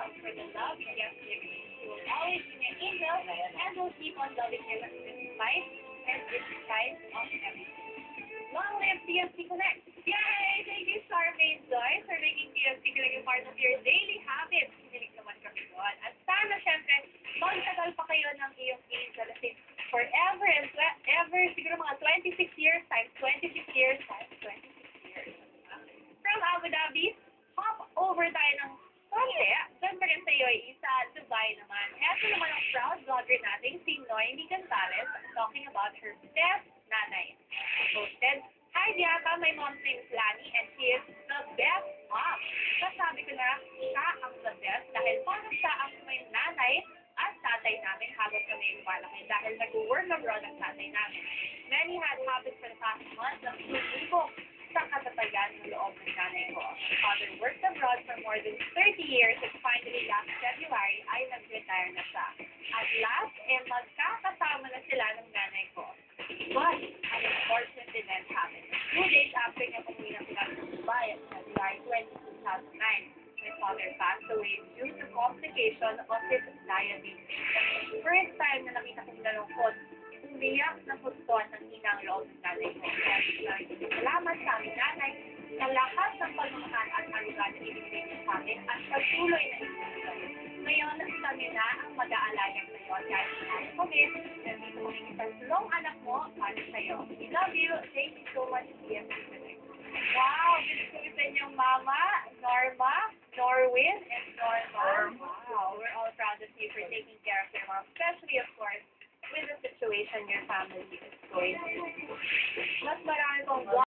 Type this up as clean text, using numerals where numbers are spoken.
God for the love He has given you. He will always be an angel and will keep on loving you despite and despite of everything. Long live PFC Connect! Yay! Thank you, Charmaine Joy, for making PFC Connect a part of your daily habits. Kinilig naman kami doon. At sana, syempre, magtagal pa kayo ng iyong angel forever and ever, siguro mga 26 years times 26 years times 26 years. From Abu Dhabi, hop over tayo ng konti. Diyan pa rin sa iyo, sa Dubai naman. Eto naman ang proud vlogger natin, si Noemi Gonzalez, talking about her best nanay. Posted, "Hi Diata, my mom's name is Lani and she is the best mom." Sasabi ko na siya ang the best dahil parang siya ang may nanay at tatay namin habang kami lumalaki dahil nag-work abroad ang tatay namin. Many had happened for the past month na sumubok sa katatagan ng loob ng nanay ko. My father worked abroad for more than 30 years and finally last February ay nag-retire na siya. At last, magkakasama na sila ng nanay ko. But, an unfortunate event happened. 2 days after niya umuwi ng Dubai at February 20, 2009, my father passed away due to complication of his diabetes. First time na nakita kong nalungkot, umiyak na gusto at ang hinang loob ng nanay ko. Kaya salamat sa aming nanay sa lahat ng pagmamahal at alugan na ibigay niya sa amin at patuloy na ibigay. Ngayon, kami na ang mag-aalala sa iyo. Dahil tayo kami, nandito kami itatlong anak mo para sa iyo. We love you. Thank you so much, PFC Connect. Wow! Gusto ko sa inyong mama, Norma, Norwin, and Norma. Wow! We're all proud of you for taking care of your mom, especially, of course, with the situation your family is going through. Mas marami pong